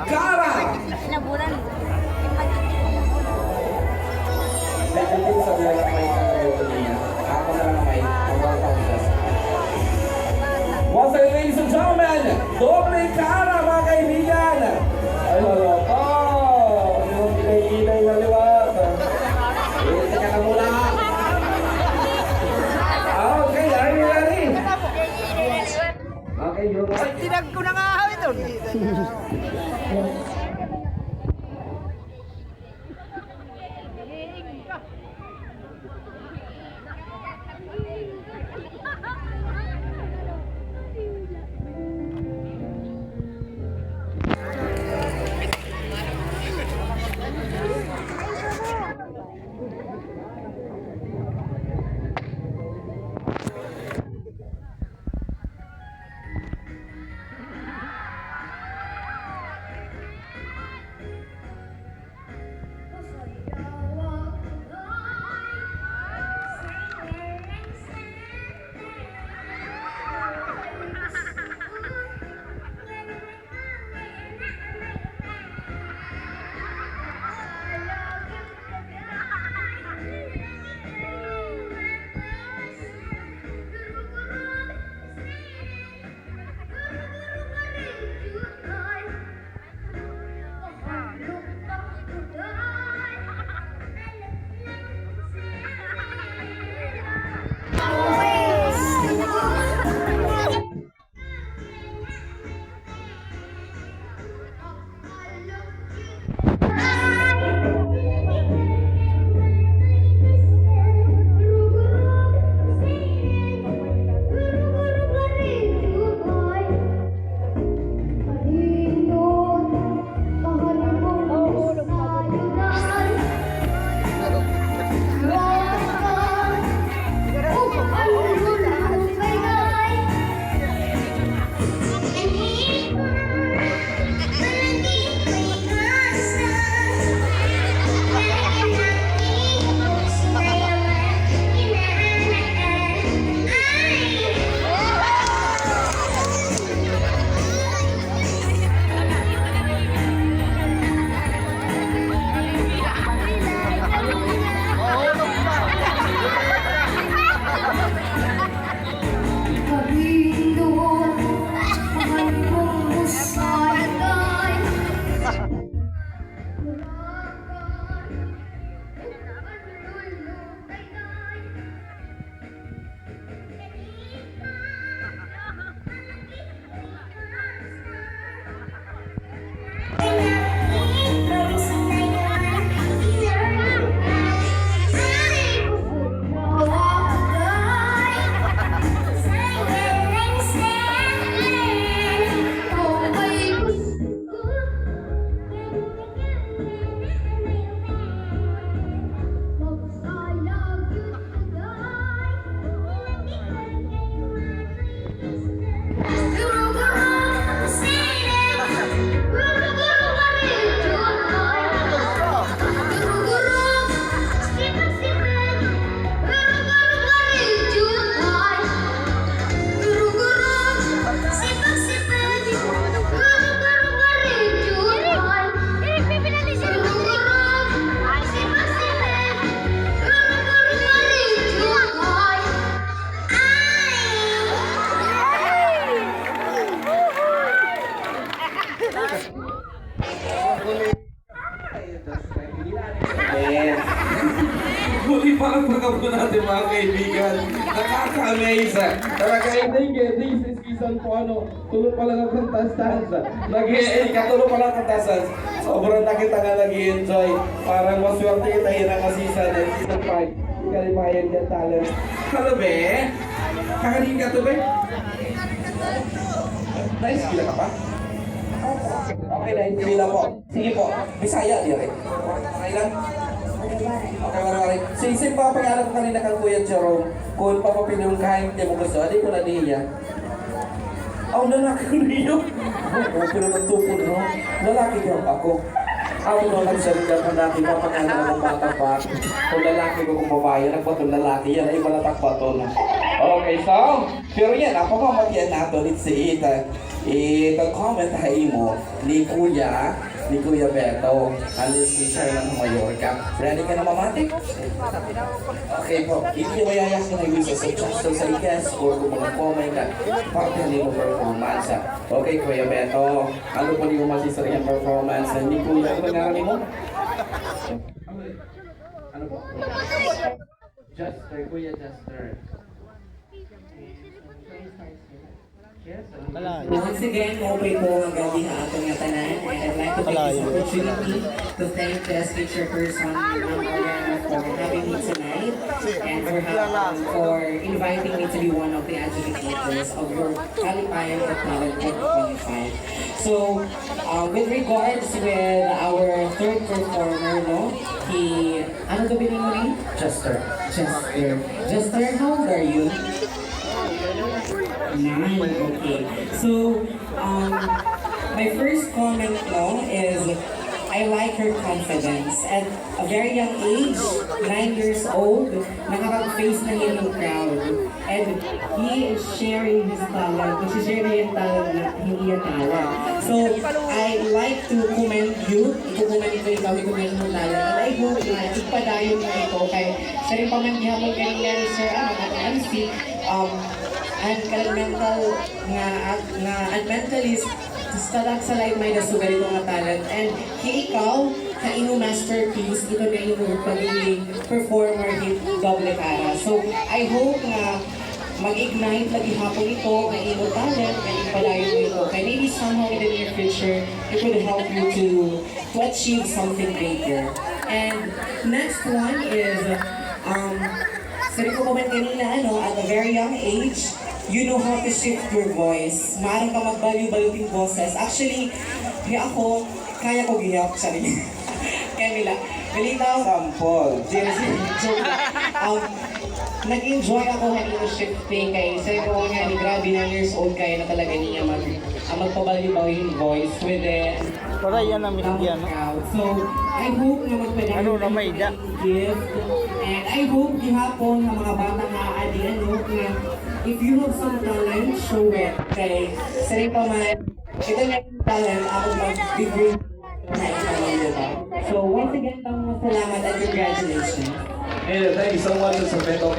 Kara! Sinaburan. Dahil din sa mga may kakaroon niya, ako na lang may pagkakautas. Once again, ladies and gentlemen, doble Kara mga kaibigan! Ay, lalo po! Yung pinay-inay na liwat. Teka na muna. Okay, are you ready? Okay, you're right. Tinag ko na nga ito. Muli pa ang pagkapo natin mga kaibigan. Nakaka-amaze. Talaga this is season po tulo pa lang ang contestants. Katulo pa lang ang contestants. Sobrang nakita nga nag-i-enjoy. Parang maswerte kita hirang ka season 5. Kalimayan ka talent. Hello, be? Kakarin ka to, be? Nice, gila ka pa? Okay na, bila po. Sige po, Bisaya di rin. Okay lang? Okay, maraming. Sisip pa pag-alam ko kanina kang Kuya Jerome, kung papapili yung kain hindi mo gusto, adi ko na niya. Oh, lalaki ko niyo. Oh, pero nagtukod, no? Lalaki ko ako. Ako no, nagsalita pa natin papag-alam ng bata pa. Kung lalaki ko kung babae, nagpatong lalaki yan, ay malatak pa to na. Okay, so, pero yan, ang pamamatian natin, it's it. i-comment tayo mo ni Kuya Beto, alis teacher ng Mallorca. Ready ka na mamati? Okay po, hindi mo yayak na nag-isa sa channel sa guest or kung mga comment ka, pagkali mo performance. Okay, Kuya Beto, ano po niyo masisari ang performance ni Kuya? Ano nangyari mo? Ano po? Kuya Juster. Once again, okay po ang gabi na ato nga tanan, and I'd like to take this opportunity to thank the teacher person for having me tonight and for inviting me to be one of the adjudicators of your Kalipayan for Talent 2025. So, with regards with our third performer, no, ano to bilhin mo rin? Juster. Juster, how old are you? 9, okay. So, my first comment no is I like her confidence. At a very young age, 9 years old, nakaka-face na niya ng crowd. And he is sharing his talent. Share niya yung talent na hindi niya talent. So, I like to commend you. I-commend ko ikaw, i-commend mo talent. And I hope na ipadayon mo ito kay sa rin pamanggihan mo kanina ni Sir MC. And mental and mentalist stalag sa life may nasugal ito nga talent. And ikaw, ka ino masterpiece, ito na ino pagiging performer hit doble cara. So, I hope na mag-ignite lagi hapon ito ng ino talent, na ipalayo mo ito. Kaya maybe somehow in the near future, it will help you to achieve something greater. And next one is, sabi ko comment kanina, at a very young age, you know how to shift your voice. Maaaring ka magbaliw-baliw yung boses. Actually, ako, kaya ko gihap siya rin. Kaya nila, nilitaw. Sample. Nag-enjoy ako kanina shifting kay sabi ko nga ni grabe 9 years old kaya na talaga niya magpabaliw-baliw yung voice with it. Para yan ang media, no? So, I hope na magpadami Ano na may da? gift. And I hope gihapon ng mga bata na adi na if you have some talent, show it. Kay sarili pa man, ito na yung talent, ako mag-degree na ito. So, once again, salamat at congratulations. Thank you so much sa Beto.